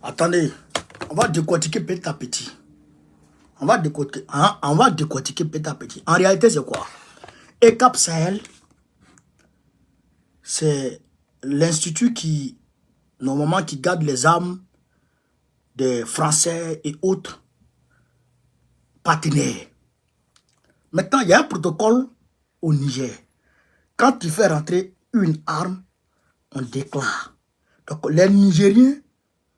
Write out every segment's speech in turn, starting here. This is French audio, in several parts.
Attendez, on va décortiquer petit à petit. On va décortiquer petit à petit. En réalité, c'est quoi? ECAP Sahel, c'est l'institut qui, normalement, qui garde les armes des Français et autres partenaires. Maintenant, il y a un protocole au Niger. Quand tu fais rentrer une arme, on déclare. Donc, les Nigériens,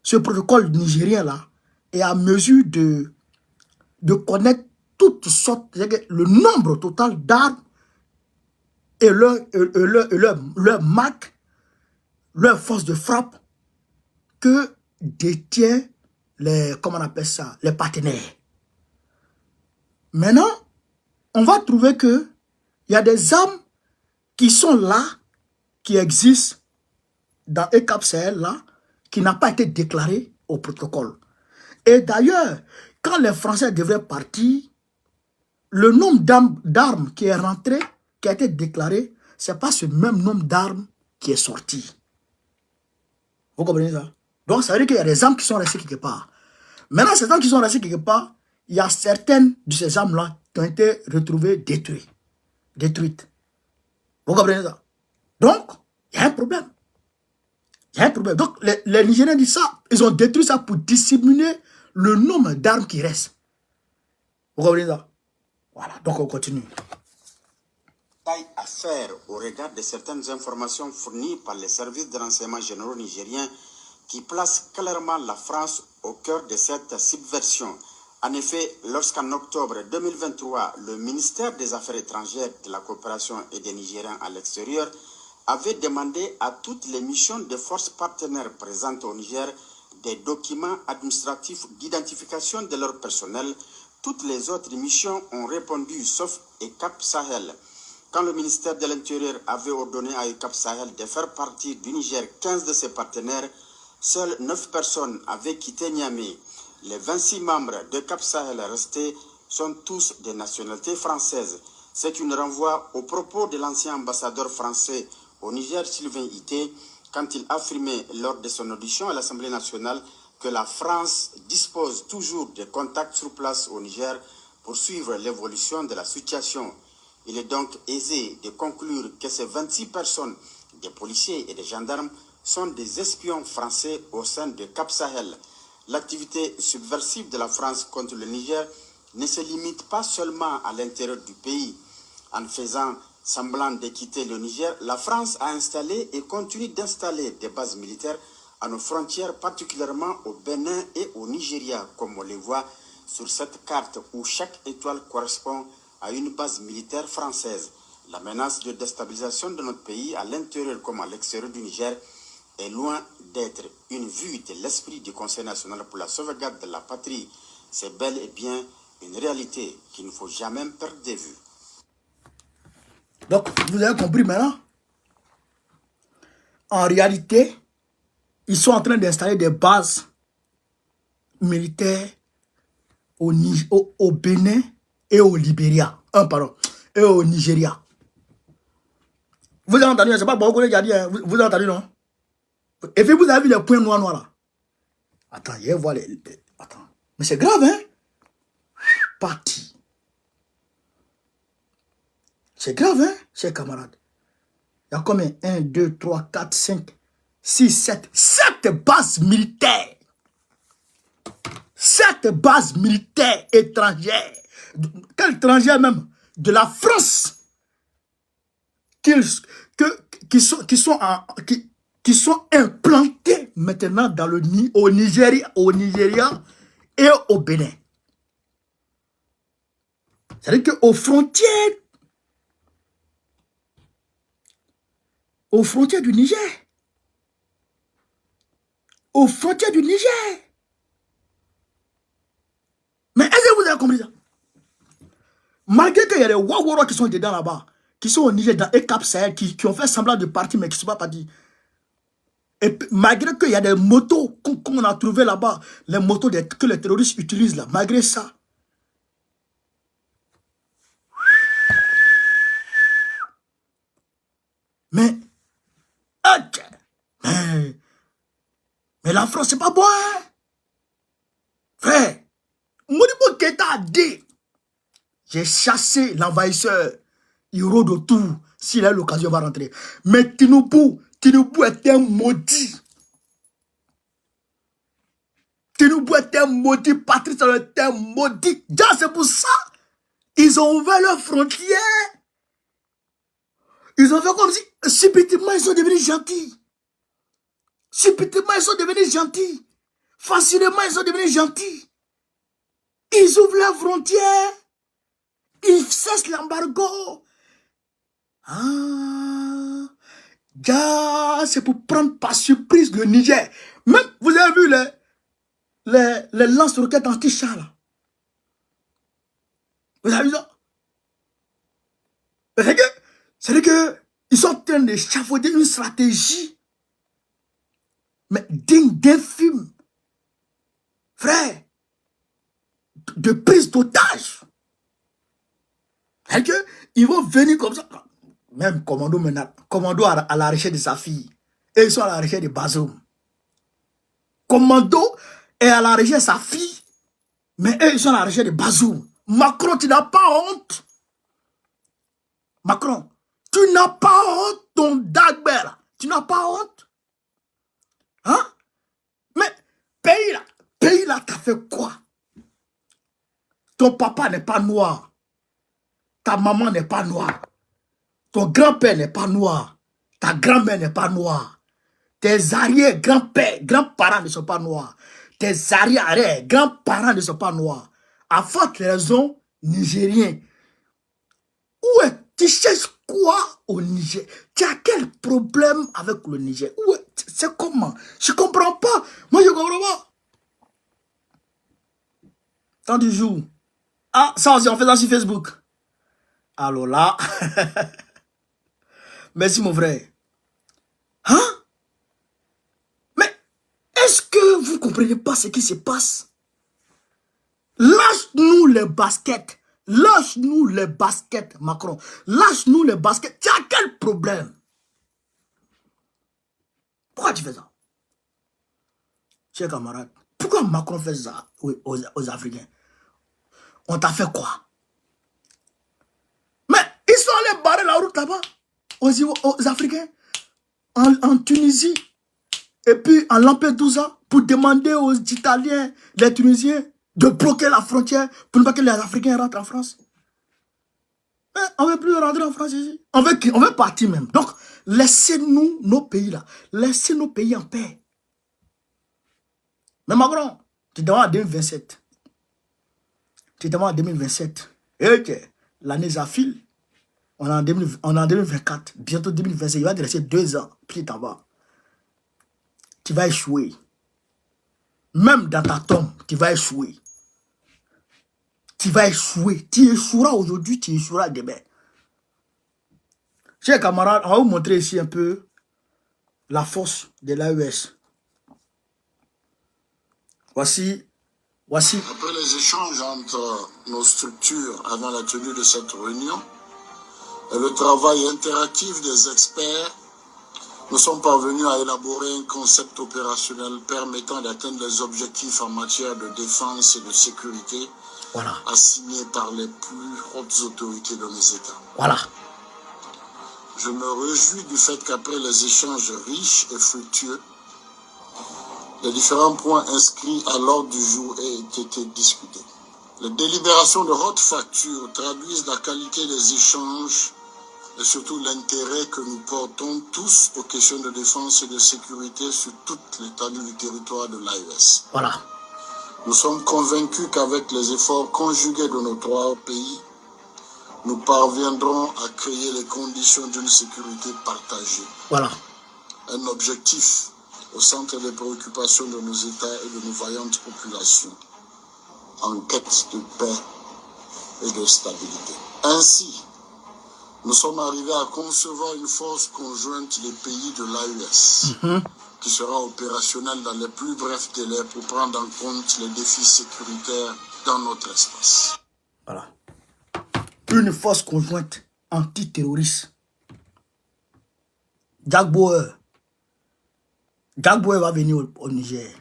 ce protocole nigérien-là, est à mesure de connaître toutes sortes, le nombre total d'armes et leur marque, leur force de frappe que détient les, comment on appelle ça, les partenaires. Maintenant, on va trouver que il y a des armes qui sont là, qui existent dans ECAP Sahel là, qui n'a pas été déclaré au protocole. Et d'ailleurs, quand les Français devraient partir, le nombre d'armes qui est rentré, qui a été déclaré, ce n'est pas ce même nombre d'armes qui est sorti. Vous comprenez ça? Donc, ça veut dire qu'il y a des armes qui sont restées quelque part. Maintenant, ces armes qui sont restées quelque part, il y a certaines de ces armes-là qui ont été retrouvées détruites. Vous comprenez ça? Donc, il y a un problème. Il y a un problème. Donc, les Nigériens disent ça. Ils ont détruit ça pour dissimuler le nombre d'armes qui restent. Vous comprenez ça? Voilà, donc on continue. À faire au regard de certaines informations fournies par les services de renseignement généraux nigériens qui placent clairement la France au cœur de cette subversion. En effet, lorsqu'en octobre 2023, le ministère des Affaires étrangères, de la coopération et des Nigériens à l'extérieur avait demandé à toutes les missions de forces partenaires présentes au Niger des documents administratifs d'identification de leur personnel, toutes les autres missions ont répondu sauf ECAP Sahel. Quand le ministère de l'Intérieur avait ordonné à ECAP Sahel de faire partie du Niger 15 de ses partenaires, seules 9 personnes avaient quitté Niamey. Les 26 membres d'ECAP Sahel restés sont tous des nationalités françaises. Ce qui nous renvoie aux propos de l'ancien ambassadeur français au Niger, Sylvain Ité, quand il affirmait lors de son audition à l'Assemblée nationale que la France dispose toujours de contacts sur place au Niger pour suivre l'évolution de la situation. Il est donc aisé de conclure que ces 26 personnes, des policiers et des gendarmes, sont des espions français au sein de Cap Sahel. L'activité subversive de la France contre le Niger ne se limite pas seulement à l'intérieur du pays. En faisant semblant de quitter le Niger, la France a installé et continue d'installer des bases militaires à nos frontières, particulièrement au Bénin et au Nigeria, comme on les voit sur cette carte où chaque étoile correspond à une base militaire française. La menace de déstabilisation de notre pays, à l'intérieur comme à l'extérieur du Niger, est loin d'être une vue de l'esprit du Conseil national pour la sauvegarde de la patrie. C'est bel et bien une réalité qu'il ne faut jamais perdre de vue. Donc, vous avez compris maintenant? En réalité, ils sont en train d'installer des bases militaires au Bénin et au Libéria. Et au Nigeria. Vous avez entendu, c'est pas beaucoup qui a dit, vous avez entendu, non? Et puis vous avez vu les points noirs là. Attends, je vais voir attends. Mais c'est grave, hein? Parti. C'est grave, hein, chers camarades? Il y a combien? 1, 2, 3, 4, 5, 6, 7. 7 bases militaires. 7 bases militaires étrangères. Quelle étrangère même? De la France. Qui sont implantés maintenant dans au Nigeria et au Bénin. C'est-à-dire qu'aux frontières du Niger. Aux frontières du Niger. Mais est-ce que vous avez compris ça? Malgré qu'il y a des Waworo qui sont dedans là-bas, qui sont au Niger, dans ECAP Sahel, qui ont fait semblant de partir, mais qui ne sont pas partis. Et malgré qu'il y a des motos qu'on a trouvées là-bas, les motos que les terroristes utilisent là, malgré ça, mais la France, c'est pas bon, hein? Frère, Modibo Keïta a dit, j'ai chassé l'envahisseur, il rôde autour, s'il a l'occasion, il va rentrer. Mais Tinubu est un maudit. Tinubu est un maudit, Patrice Talon est un maudit. C'est pour ça, ils ont ouvert leurs frontières. Ils ont fait comme si, subitement, ils sont devenus gentils. Subitement, ils sont devenus gentils. Facilement, ils sont devenus gentils. Ils ouvrent leurs frontières. Ils cessent l'embargo. Ah, c'est pour prendre par surprise le Niger. Même, vous avez vu les lance-roquettes anti-chars là. Vous avez vu ça? C'est que ils sont en train d'échafauder une stratégie, mais digne d'un film. Frère, de prise d'otage. C'est que ils vont venir comme ça. Même Commando maintenant, Commando à la recherche de sa fille. Et ils sont à la recherche de Bazoum. Commando est à la recherche de sa fille, mais eux, ils sont à la recherche de Bazoum. Macron, tu n'as pas honte. Macron, tu n'as pas honte, ton Dagber. Tu n'as pas honte. Hein? Mais pays là, t'as fait quoi? Ton papa n'est pas noir. Ta maman n'est pas noire. Ton grand-père n'est pas noir. Ta grand-mère n'est pas noire. Tes arrière-grands-pères, grands-parents ne sont pas noirs. Tes arrière-grands-parents ne sont pas noirs. À forte raison, Nigériens. Où est? Tu cherches quoi au Niger? Tu as quel problème avec le Niger? C'est comment? Je ne comprends pas. Moi, je ne comprends pas. Tant du jour. Ah, ça aussi, on fait ça sur Facebook. Alors là, merci mon frère. Hein? Mais est-ce que vous ne comprenez pas ce qui se passe? Lâche-nous les baskets. Lâche-nous les baskets, Macron. Lâche-nous les baskets. Tu as quel problème? Pourquoi tu fais ça? Chers camarades, pourquoi Macron fait ça aux Africains? On t'a fait quoi? Mais ils sont allés barrer la route là-bas, aux Africains, en Tunisie, et puis en Lampedusa, pour demander aux Italiens, les Tunisiens, de bloquer la frontière pour ne pas que les Africains rentrent en France. Mais on ne veut plus rentrer en France ici. On veut partir même. Donc, laissez-nous nos pays là. Laissez nos pays en paix. Mais Macron, tu demandes en 2027. Tu demandes en 2027. Et l'année s'affile. On est en 2024. Bientôt 2025. Il va te rester 2 ans. Puis en bas. Tu vas échouer. Même dans ta tombe, tu vas échouer. Tu vas échouer. Tu échoueras aujourd'hui, tu échoueras demain. Chers camarades, on va vous montrer ici un peu la force de l'AES. Voici. Après les échanges entre nos structures avant la tenue de cette réunion et le travail interactif des experts, nous sommes parvenus à élaborer un concept opérationnel permettant d'atteindre les objectifs en matière de défense et de sécurité assignés par les plus hautes autorités de nos États. Voilà. Je me réjouis du fait qu'après les échanges riches et fructueux, les différents points inscrits à l'ordre du jour aient été discutés. Les délibérations de haute facture traduisent la qualité des échanges et surtout l'intérêt que nous portons tous aux questions de défense et de sécurité sur toute l'étendue du territoire de l'AES. Voilà. Nous sommes convaincus qu'avec les efforts conjugués de nos 3 pays, nous parviendrons à créer les conditions d'une sécurité partagée. Voilà. Un objectif au centre des préoccupations de nos États et de nos vaillantes populations, en quête de paix et de stabilité. Ainsi, nous sommes arrivés à concevoir une force conjointe des pays de l'AES, qui sera opérationnelle dans les plus brefs délais pour prendre en compte les défis sécuritaires dans notre espace. Voilà. Une force conjointe antiterroriste. Jack Bauer va venir au Niger.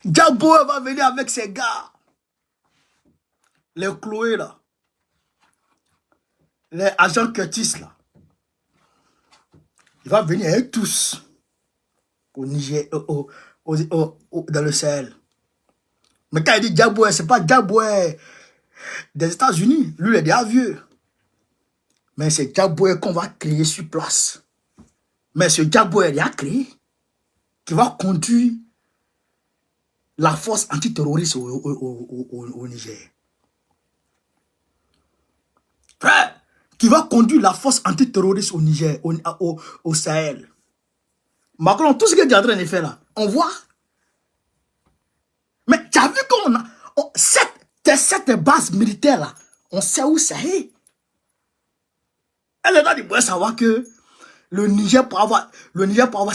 Djaboué va venir avec ses gars. Les Chloé là. Les agents Curtis là. Il va venir avec tous. Au Niger, dans le Sahel. Mais quand il dit Djaboué, c'est pas Djaboué des États-Unis. Lui, il est déjà vieux. Mais c'est Djaboué qu'on va créer sur place. Mais ce Djaboué, il a créé. Qui va conduire la force antiterroriste au Niger. Frère, qui va conduire la force antiterroriste au Niger, au Sahel. Macron, tout ce que tu es en train de faire là, on voit. Mais tu as vu qu'on a... cette base militaire là, on sait où ça est. Elle est là, il doit savoir que le Niger pour avoir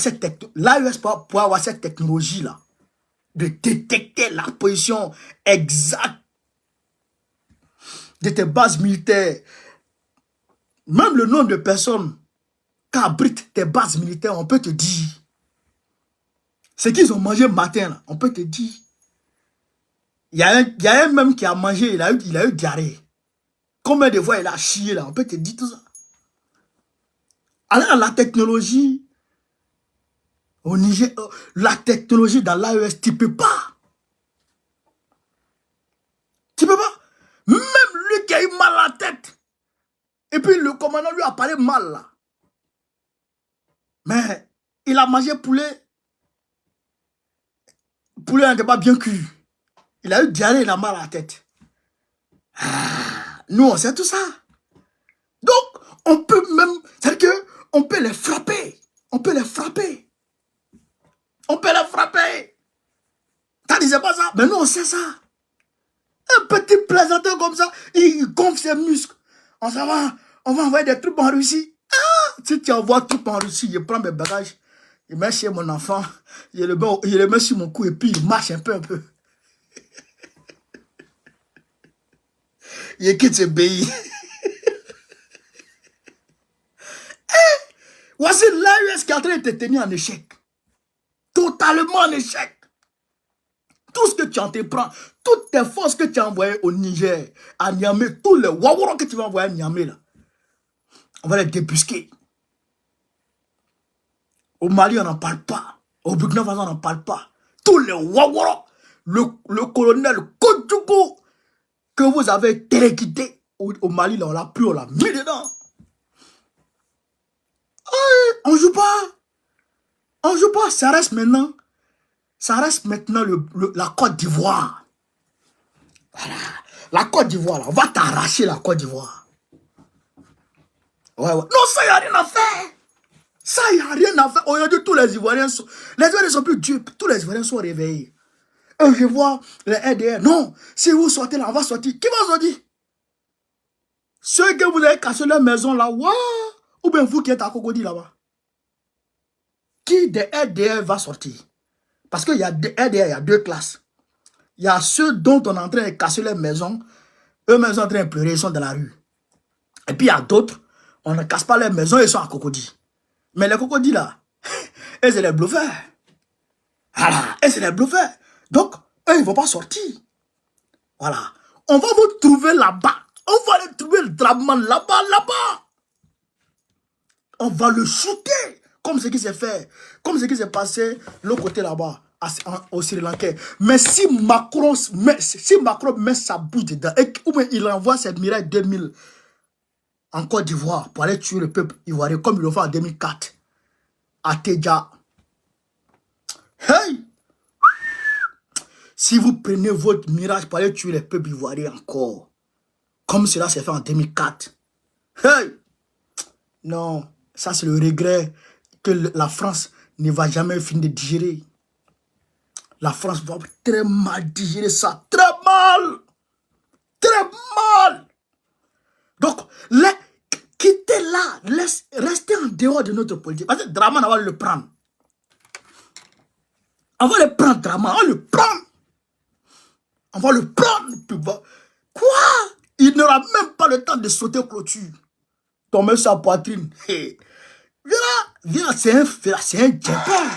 cette technologie, l'AES pour avoir cette technologie là, de détecter la position exacte de tes bases militaires. Même le nombre de personnes qu'abritent tes bases militaires, on peut te dire. Ce qu'ils ont mangé le matin, là, on peut te dire. Il y a un même qui a mangé, il a eu diarrhée. Combien de fois il a chié là, on peut te dire tout ça. Alors la technologie au Niger, la technologie dans l'AES, tu peux pas. Tu peux pas. Même lui qui a eu mal à la tête. Et puis le commandant lui a parlé mal là. Mais il a mangé poulet. Poulet n'était pas bien cuit. Il a eu diarrhée, il a mal à la tête. Nous on sait tout ça. Donc on peut même, c'est-à-dire qu'on peut les frapper. On peut les frapper. On peut les frapper. Ça disait pas ça. Mais nous on sait ça. Un petit plaisanteur comme ça, il gonfle ses muscles. On va envoyer des troupes en Russie. Ah, si tu envoies troupes en Russie, je prends mes bagages, je mets chez mon enfant, je le mets sur mon cou et puis il marche un peu. Il quitte ce pays. Voici l'AES qui est en train de te tenir en échec. Totalement en échec. Tout ce que tu entreprends, toutes tes forces que tu as envoyées au Niger, à Niamey, tous les wawaros que tu vas envoyer à Niamey, là, on va les débusquer. Au Mali, on n'en parle pas. Au Burkina Faso, on n'en parle pas. Tous les wawaros, le colonel Kodjougou, que vous avez téléquitté au Mali, là, on l'a pris, on l'a mis dedans. On joue pas. On joue pas, ça reste maintenant. Ça reste maintenant la Côte d'Ivoire. Voilà. La Côte d'Ivoire, là. On va t'arracher la Côte d'Ivoire. Ouais. Non, ça, il n'y a rien à faire. Ça, il n'y a rien à faire. Aujourd'hui, tous les Ivoiriens sont plus dupes. Tous les Ivoiriens sont réveillés. Et je vois les RDR. Non, si vous sortez là, on va sortir. Qui va sortir? Ceux que vous avez cassé leur maison là, wow. Ou bien vous qui êtes à Cocody là-bas. Qui des RDR va sortir? Parce qu'il y a des RDR, il y a deux classes. Il y a ceux dont on est en train de casser leur maison. Eux-mêmes sont en train de pleurer, ils sont dans la rue. Et puis il y a d'autres, on ne casse pas leur maison, ils sont à Cocody. Mais les Cocody là, eux c'est les bluffeurs. Voilà, eux c'est les bluffeurs. Donc, eux ils ne vont pas sortir. Voilà. On va vous trouver là-bas. On va aller trouver le Draman là-bas. On va le shooter. Comme ce qui s'est fait, comme ce qui s'est passé l'autre côté là-bas, au Sri Lankais. Mais si Macron met sa bouche dedans, ou bien il envoie cette Mirai 2000 en Côte d'Ivoire pour aller tuer le peuple ivoirien, comme il l'a fait en 2004, à Teja. Hey! Si vous prenez votre mirage pour aller tuer le peuple ivoirien encore, comme cela s'est fait en 2004, hey! Non, ça c'est le regret que la France ne va jamais finir de digérer. La France va très mal digérer ça. Très mal. Très mal. Donc, quittez là. Restez en dehors de notre politique. Parce que Draman, on va le prendre. On va le prendre, Draman. On va le prendre. On va le prendre. Quoi? Il n'aura même pas le temps de sauter clôture. Tomber sa poitrine. Hey. Viens, c'est un djebel.